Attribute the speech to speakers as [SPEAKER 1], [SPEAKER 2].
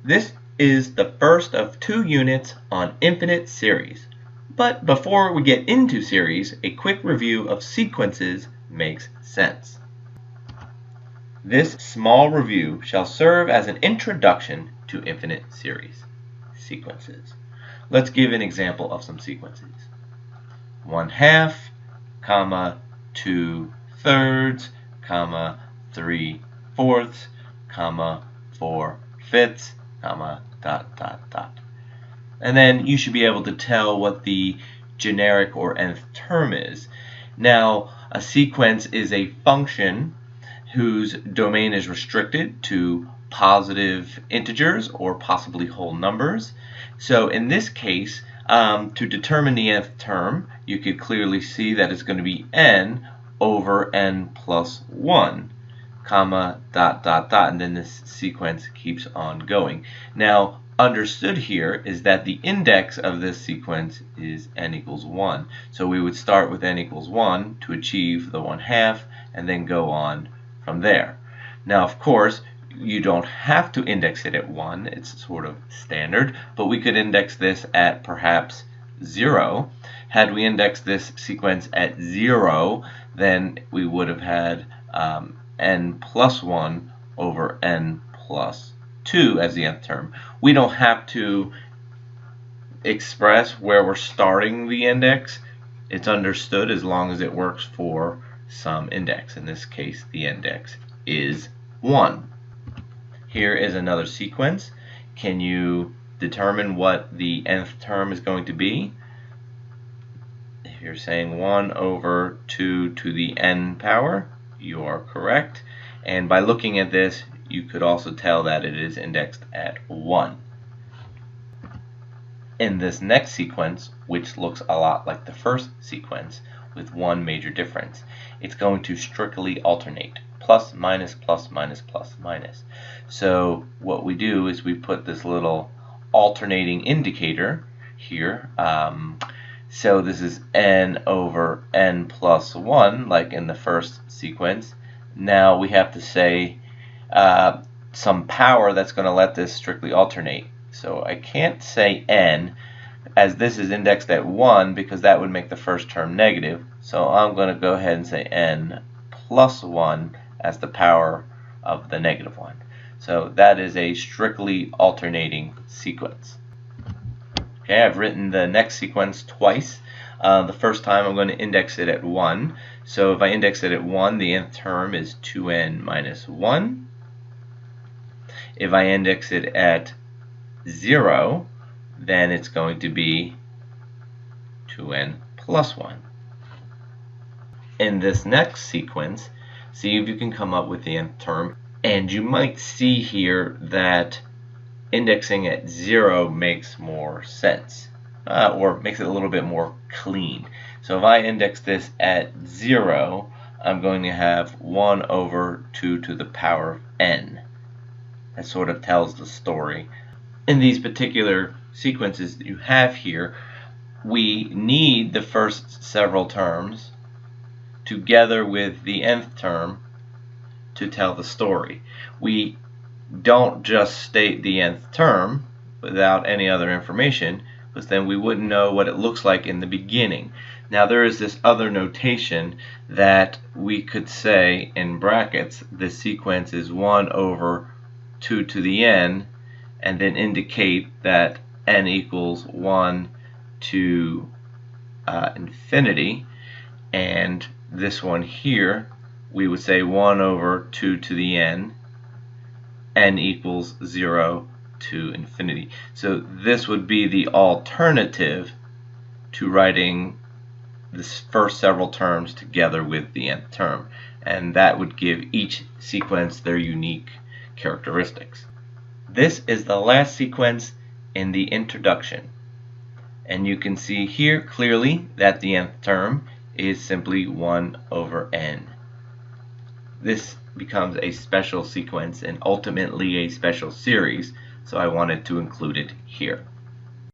[SPEAKER 1] This is the first of 2 units on infinite series. But before we get into series, a quick review of sequences makes sense. This small review shall serve as an introduction to infinite series sequences. Let's give an example of some sequences. 1/2, 2/3, 3/4, 4/5, And then you should be able to tell what the generic or nth term is. Now, a sequence is a function whose domain is restricted to positive integers or possibly whole numbers. So in this case, to determine the nth term, you could clearly see that it's going to be n over n plus 1, and then this sequence keeps on going. Now, understood here is that the index of this sequence is n equals 1. So we would start with n equals 1 to achieve the 1/2 and then go on from there. Now, of course, you don't have to index it at 1. It's sort of standard, but we could index this at perhaps 0. Had we indexed this sequence at 0, then we would have had n plus 1 over n plus 2 as the nth term. We don't have to express where we're starting the index. It's understood as long as it works for some index. In this case, the index is 1. Here is another sequence. Can you determine what the nth term is going to be? If you're saying 1 over 2 to the n power, you are correct. And by looking at this, you could also tell that it is indexed at 1. In this next sequence, which looks a lot like the first sequence with one major difference, it's going to strictly alternate, plus, minus, plus, minus, plus, minus. So what we do is we put this little alternating indicator here. So this is n over n plus 1, like in the first sequence. Now we have to say some power that's going to let this strictly alternate. So I can't say n, as this is indexed at 1, because that would make the first term negative. So I'm going to go ahead and say n plus 1 as the power of the negative one. So that is a strictly alternating sequence. Okay, I've written the next sequence twice. The first time I'm going to index it at 1. So if I index it at 1, the nth term is 2n minus 1. If I index it at 0, then it's going to be 2n plus 1. In this next sequence, see if you can come up with the nth term. And you might see here that indexing at 0 makes more sense, or makes it a little bit more clean. So if I index this at 0, I'm going to have 1 over 2 to the power of n. That sort of tells the story. In these particular sequences that you have here, we need the first several terms together with the nth term to tell the story. We don't just state the nth term without any other information, because then we wouldn't know what it looks like in the beginning. Now there is this other notation that we could say in brackets the sequence is 1 over 2 to the n, and then indicate that n equals 1 to infinity. And this one here, we would say 1 over 2 to the n equals 0 to infinity. So this would be the alternative to writing the first several terms together with the nth term, and that would give each sequence their unique characteristics. This is the last sequence in the introduction, and you can see here clearly that the nth term is simply 1 over n. This becomes a special sequence and ultimately a special series, so I wanted to include it here.